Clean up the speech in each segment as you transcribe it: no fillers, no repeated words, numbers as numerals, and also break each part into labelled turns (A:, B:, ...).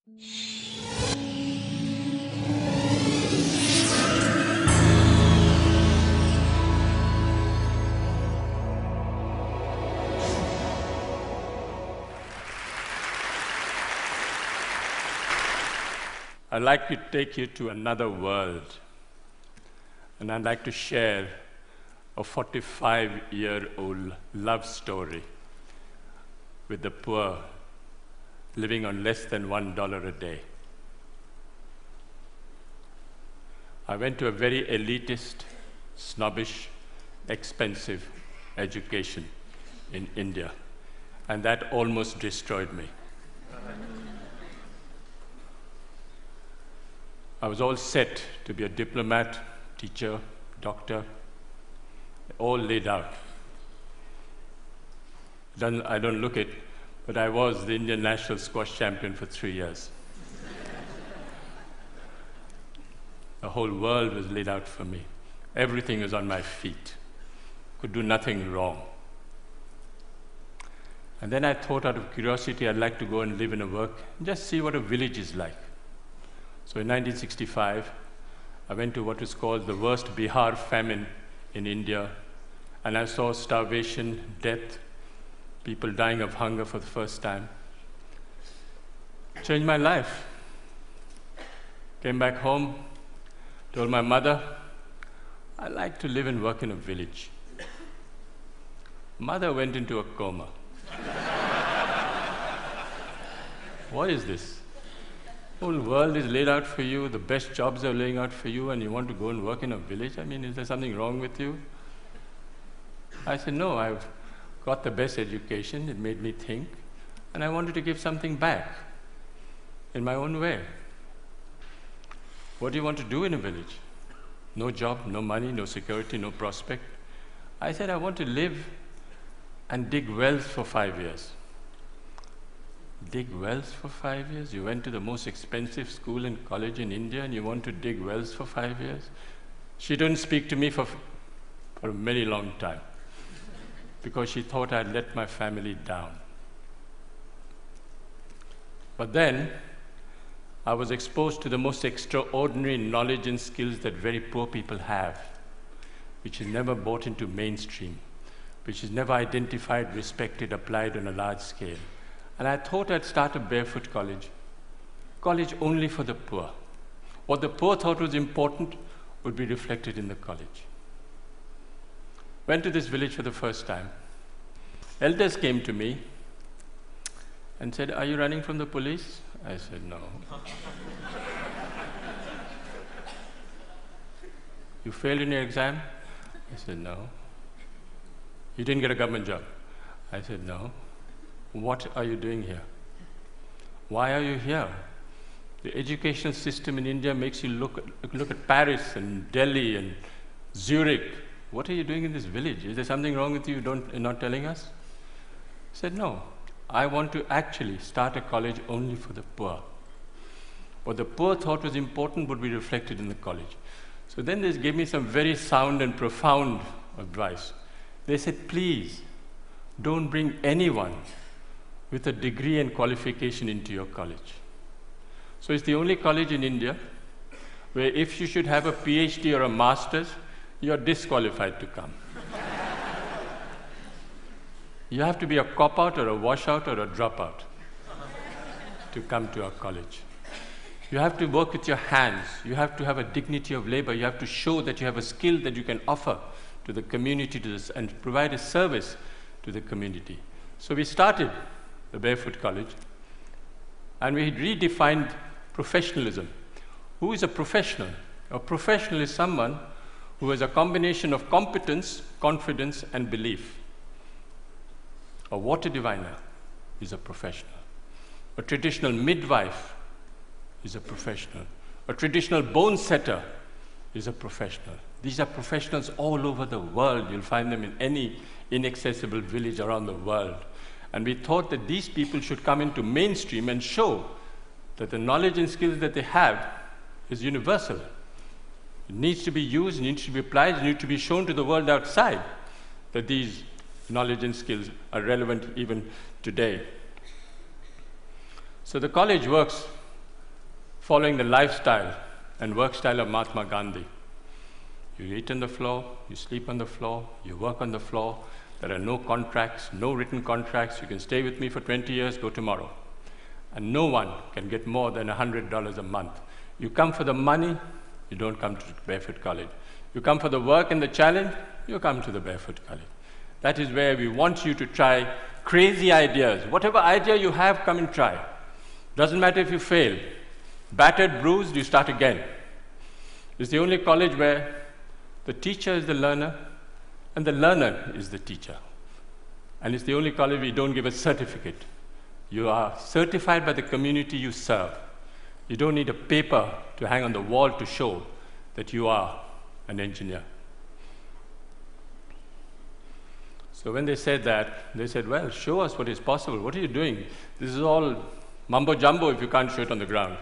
A: I'd like to take you to another world, and I'd like to share a 45-year-old love story with the poor living on less than $1 a day. I went to a very elitist, snobbish, expensive education in India, and that almost destroyed me. I was all set to be a diplomat, teacher, doctor, all laid out. I don't look it, but I was the Indian national squash champion for 3 years. The whole world was laid out for me. Everything was on my feet. Could do nothing wrong. And then I thought, out of curiosity, I'd like to go and live and work, and just see what a village is like. So in 1965, I went to what is called the worst Bihar famine in India, and I saw starvation, death, people dying of hunger for the first time. Changed my life. Came back home, told my mother, I like to live and work in a village. Mother went into a coma. What is this? The whole world is laid out for you, the best jobs are laying out for you, and you want to go and work in a village? I mean, is there something wrong with you? I said, no, I've got the best education, it made me think, and I wanted to give something back in my own way. What do you want to do in a village? No job, no money, no security, no prospect. I said, I want to live and dig wells for 5 years. Dig wells for 5 years? You went to the most expensive school and college in India and you want to dig wells for 5 years? She didn't speak to me for a very long time because she thought I'd let my family down. But then I was exposed to the most extraordinary knowledge and skills that very poor people have, which is never brought into mainstream, which is never identified, respected, applied on a large scale. And I thought I'd start a Barefoot College, college only for the poor. What the poor thought was important would be reflected in the college. Went to this village for the first time. Elders came to me and said, are you running from the police? I said, no. You failed in your exam? I said, no. You didn't get a government job? I said, no. What are you doing here? Why are you here? The educational system in India makes you look at Paris and Delhi and Zurich. What are you doing in this village? Is there something wrong with you you're not telling us? I said, no. I want to actually start a college only for the poor. What the poor thought was important would be reflected in the college. So then they gave me some very sound and profound advice. They said, please, don't bring anyone with a degree and qualification into your college. So it's the only college in India where if you should have a PhD or a master's, you're disqualified to come. You have to be a cop-out or a washout or a dropout to come to our college. You have to work with your hands. You have to have a dignity of labor. You have to show that you have a skill that you can offer to the community and provide a service to the community. So we started the Barefoot College, and we redefined professionalism. Who is a professional? A professional is someone who has a combination of competence, confidence, and belief. A water diviner is a professional. A traditional midwife is a professional. A traditional bone setter is a professional. These are professionals all over the world. You'll find them in any inaccessible village around the world. And we thought that these people should come into mainstream and show that the knowledge and skills that they have is universal. It needs to be used, it needs to be applied, it needs to be shown to the world outside that these knowledge and skills are relevant even today. So the college works following the lifestyle and work style of Mahatma Gandhi. You eat on the floor, you sleep on the floor, you work on the floor. There are no contracts, no written contracts. You can stay with me for 20 years, go tomorrow. And no one can get more than $100 a month. You come for the money, you don't come to Barefoot College. You come for the work and the challenge, you come to the Barefoot College. That is where we want you to try crazy ideas. Whatever idea you have, come and try. Doesn't matter if you fail. Battered, bruised, you start again. It's the only college where the teacher is the learner and the learner is the teacher. And it's the only college where you don't give a certificate. You are certified by the community you serve. You don't need a paper to hang on the wall to show that you are an engineer. So when they said that, they said, well, show us what is possible. What are you doing? This is all mumbo jumbo if you can't show it on the ground.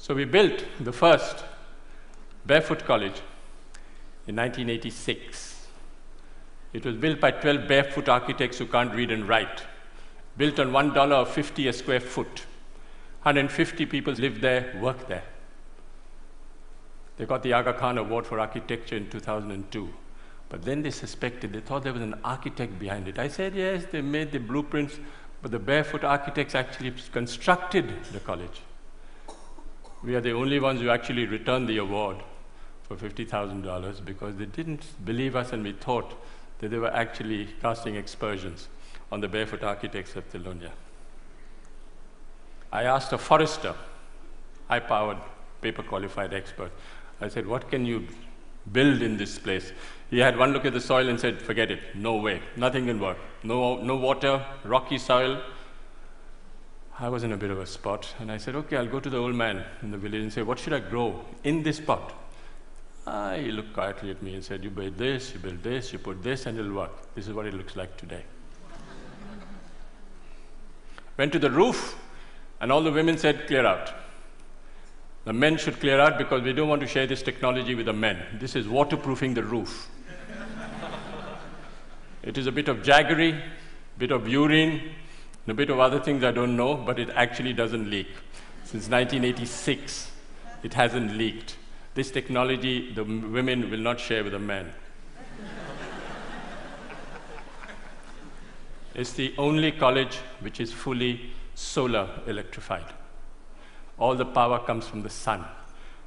A: So we built the first Barefoot College in 1986. It was built by 12 barefoot architects who can't read and write. Built on $1.50 a square foot. 150 people lived there, worked there. They got the Aga Khan Award for Architecture in 2002. But then they suspected, they thought there was an architect behind it. I said, yes, they made the blueprints, but the barefoot architects actually constructed the college. We are the only ones who actually returned the award for $50,000 because they didn't believe us and we thought that they were actually casting aspersions on the barefoot architects of Telonia. I asked a forester, high-powered, paper-qualified expert. I said, what can you build in this place? He had one look at the soil and said, forget it, no way, nothing can work. No water, rocky soil. I was in a bit of a spot, and I said, okay, I'll go to the old man in the village and say, what should I grow in this pot? He looked quietly at me and said, you build this, you put this, and it'll work. This is what it looks like today. Went to the roof, and all the women said, clear out. The men should clear out because we don't want to share this technology with the men. This is waterproofing the roof. It is a bit of jaggery, bit of urine, and a bit of other things I don't know, but it actually doesn't leak. Since 1986, it hasn't leaked. This technology, the women will not share with the men. It's the only college which is fully solar electrified. All the power comes from the sun.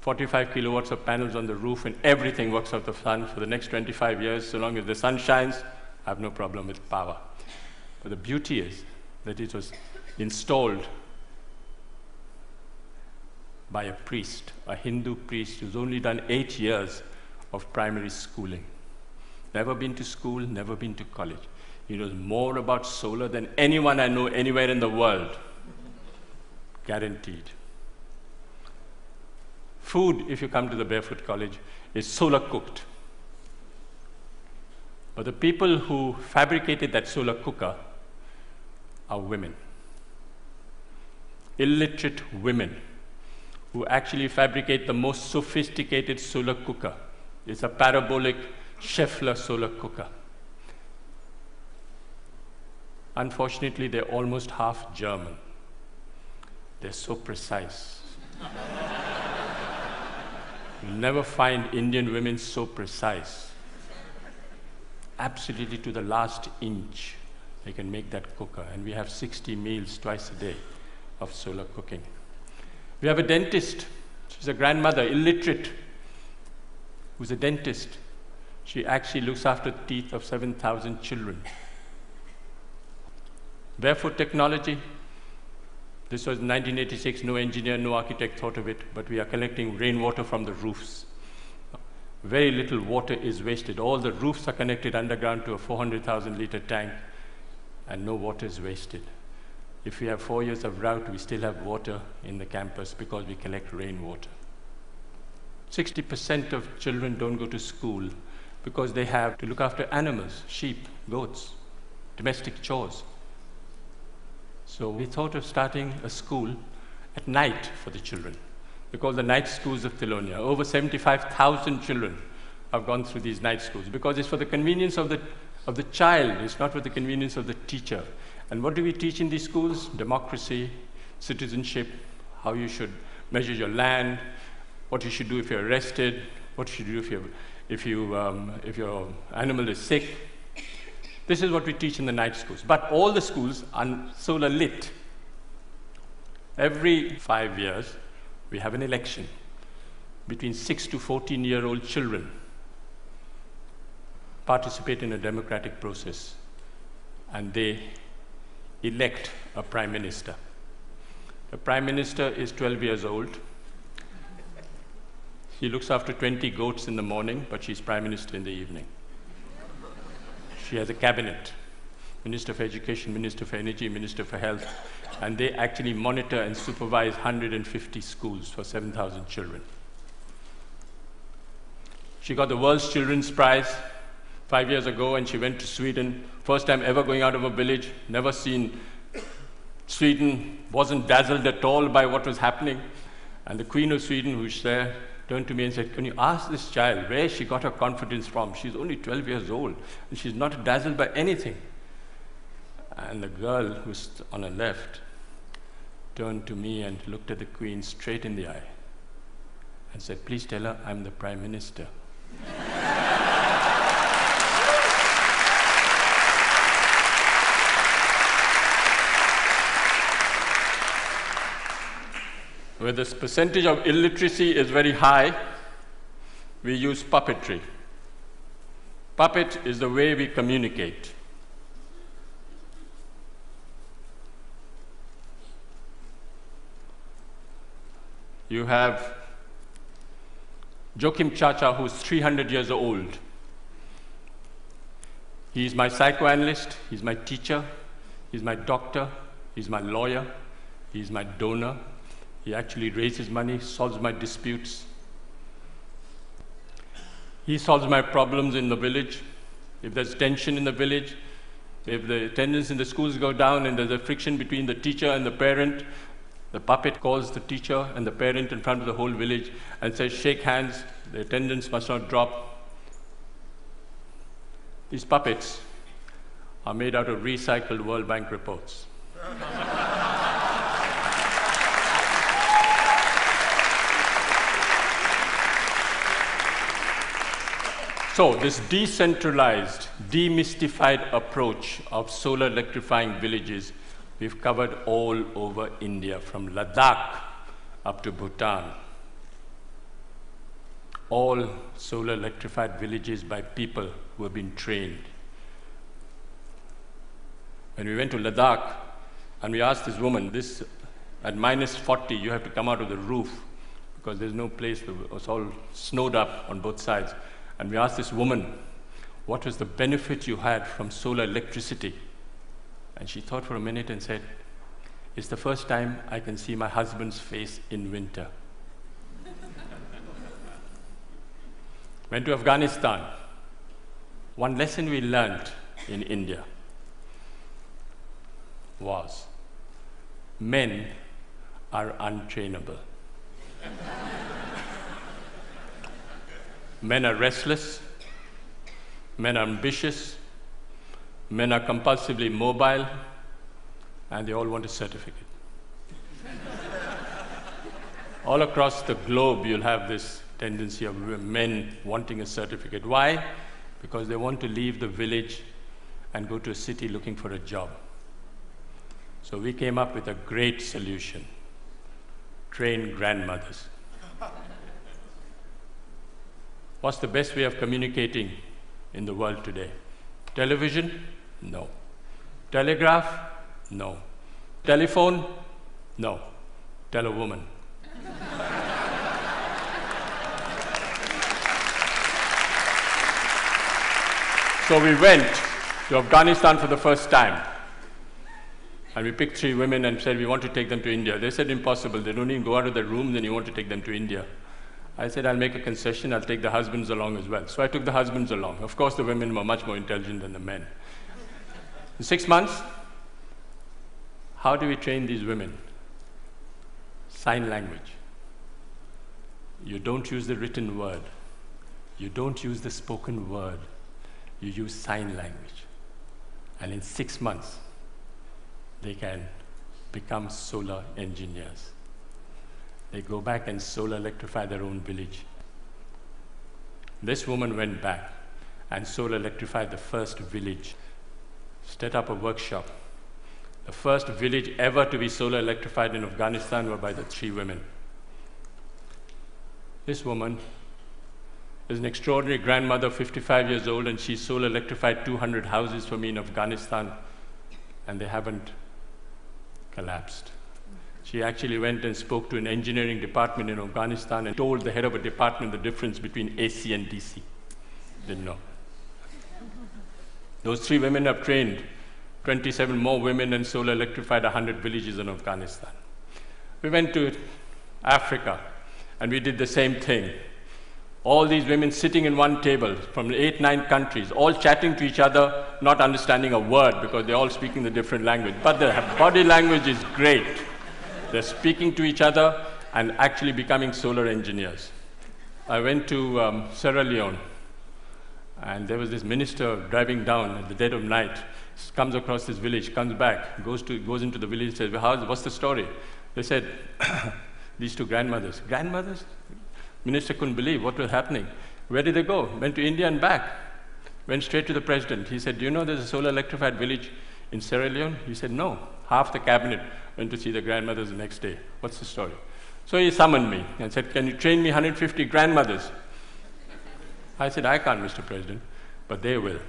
A: 45 kilowatts of panels on the roof, and everything works out of the sun for the next 25 years. So long as the sun shines, I have no problem with power. But the beauty is that it was installed by a priest, a Hindu priest who's only done 8 years of primary schooling. Never been to school, never been to college. He knows more about solar than anyone I know anywhere in the world. Guaranteed. Food, if you come to the Barefoot College, is solar cooked. But the people who fabricated that solar cooker are women. Illiterate women who actually fabricate the most sophisticated solar cooker. It's a parabolic Scheffler solar cooker. Unfortunately, they're almost half German. They're so precise. You'll never find Indian women so precise. Absolutely to the last inch, they can make that cooker. And we have 60 meals twice a day of solar cooking. We have a dentist. She's a grandmother, illiterate, who's a dentist. She actually looks after the teeth of 7,000 children. Barefoot technology. This was 1986, no engineer, no architect thought of it, but we are collecting rainwater from the roofs. Very little water is wasted. All the roofs are connected underground to a 400,000 liter tank, and no water is wasted. If we have 4 years of drought, we still have water in the campus because we collect rainwater. 60% of children don't go to school because they have to look after animals, sheep, goats, domestic chores. So we thought of starting a school at night for the children. We call the night schools of Telonia. Over 75,000 children have gone through these night schools because it's for the convenience of the child. It's not for the convenience of the teacher. And what do we teach in these schools? Democracy, citizenship, how you should measure your land, what you should do if you're arrested, what you should do if your animal is sick. This is what we teach in the night schools. But all the schools are solar lit. Every 5 years, we have an election between 6 to 14-year-old children participate in a democratic process, and they elect a prime minister. The prime minister is 12 years old. She looks after 20 goats in the morning, but she's prime minister in the evening. She has a cabinet, Minister for Education, Minister for Energy, Minister for Health, and they actually monitor and supervise 150 schools for 7,000 children. She got the World's Children's Prize 5 years ago, and she went to Sweden. First time ever going out of a village, never seen Sweden, wasn't dazzled at all by what was happening. And the Queen of Sweden, who's there, turned to me and said, "Can you ask this child where she got her confidence from? She's only 12 years old, and she's not dazzled by anything." And the girl who's on her left turned to me and looked at the Queen straight in the eye and said, "Please tell her I'm the Prime Minister." Where this percentage of illiteracy is very high, we use puppetry. Puppet is the way we communicate. You have Joachim Chacha, who's 300 years old. He's my psychoanalyst, he's my teacher, he's my doctor, he's my lawyer, he's my donor. He actually raises money, solves my disputes. He solves my problems in the village. If there's tension in the village, if the attendance in the schools go down and there's a friction between the teacher and the parent, the puppet calls the teacher and the parent in front of the whole village and says, "Shake hands, the attendance must not drop." These puppets are made out of recycled World Bank reports. So this decentralized, demystified approach of solar electrifying villages, we've covered all over India, from Ladakh up to Bhutan. All solar electrified villages by people who have been trained. When we went to Ladakh and we asked this woman, at -40, you have to come out of the roof because there's no place, it's all snowed up on both sides. And we asked this woman, what was the benefit you had from solar electricity? And she thought for a minute and said, "It's the first time I can see my husband's face in winter." Went to Afghanistan. One lesson we learned in India was men are untrainable. Men are restless, men are ambitious, men are compulsively mobile, and they all want a certificate. All across the globe, you'll have this tendency of men wanting a certificate. Why? Because they want to leave the village and go to a city looking for a job. So we came up with a great solution: train grandmothers. What's the best way of communicating in the world today? Television? No. Telegraph? No. Telephone? No. Tell a woman. So we went to Afghanistan for the first time. And we picked 3 women and said, we want to take them to India. They said, impossible. They don't even go out of their room, then you want to take them to India. I said, I'll make a concession, I'll take the husbands along as well. So I took the husbands along. Of course, the women were much more intelligent than the men. In 6 months, how do we train these women? Sign language. You don't use the written word. You don't use the spoken word. You use sign language. And in 6 months, they can become solar engineers. They go back and solar electrify their own village. This woman went back and solar electrified the first village, set up a workshop. The first village ever to be solar electrified in Afghanistan were by the 3 women. This woman is an extraordinary grandmother, 55 years old, and she solar electrified 200 houses for me in Afghanistan, and they haven't collapsed. She actually went and spoke to an engineering department in Afghanistan and told the head of a department the difference between AC and DC. Didn't know. Those 3 women have trained 27 more women and solar electrified 100 villages in Afghanistan. We went to Africa and we did the same thing. All these women sitting in one table from 8, 9 countries, all chatting to each other, not understanding a word because they're all speaking the different language. But their body language is great. They're speaking to each other and actually becoming solar engineers. I went to Sierra Leone, and there was this minister driving down at the dead of night, comes across this village, comes back, goes into the village, says, what's the story? They said, these 2 grandmothers. Grandmothers? Minister couldn't believe what was happening. Where did they go? Went to India and back. Went straight to the president. He said, do you know there's a solar electrified village in Sierra Leone? He said, no. Half the cabinet went to see the grandmothers the next day. What's the story? So he summoned me and said, can you train me 150 grandmothers? I said, I can't, Mr. President, but they will.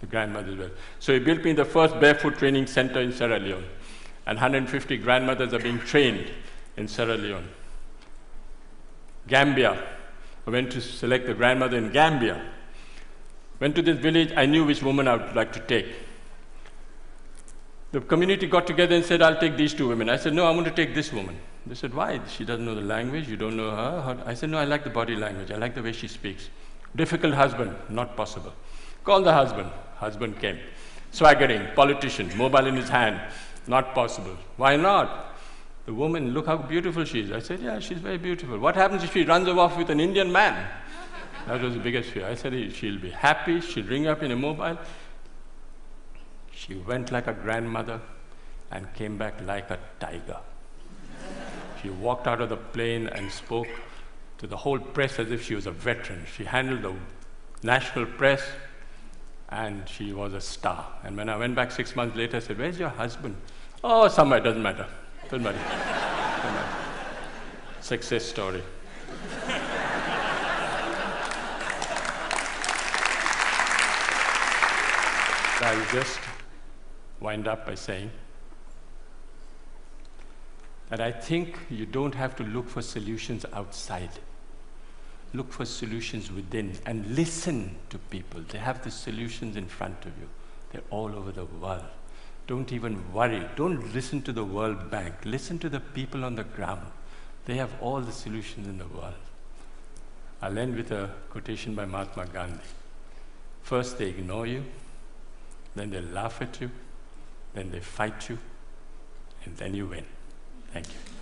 A: The grandmothers will. So he built me the first barefoot training center in Sierra Leone, and 150 grandmothers are being trained in Sierra Leone. Gambia. I went to select the grandmother in Gambia. Went to this village, I knew which woman I would like to take. The community got together and said, I'll take these 2 women. I said, no, I want to take this woman. They said, why? She doesn't know the language, you don't know her. I said, no, I like the body language, I like the way she speaks. Difficult husband, not possible. Call the husband. Husband came. Swaggering, politician, mobile in his hand, not possible. Why not? The woman, look how beautiful she is. I said, yeah, she's very beautiful. What happens if she runs off with an Indian man? That was the biggest fear. I said, she'll be happy, she'll ring up in a mobile. She went like a grandmother and came back like a tiger. She walked out of the plane and spoke to the whole press as if she was a veteran. She handled the national press, and she was a star. And when I went back 6 months later, I said, where's your husband? Oh, somewhere, doesn't matter. Doesn't matter. Doesn't matter. Success story. I'll just wind up by saying that I think you don't have to look for solutions outside. Look for solutions within and listen to people. They have the solutions in front of you. They're all over the world. Don't even worry. Don't listen to the World Bank. Listen to the people on the ground. They have all the solutions in the world. I'll end with a quotation by Mahatma Gandhi. First they ignore you, then they laugh at you, then they fight you, and then you win. Thank you.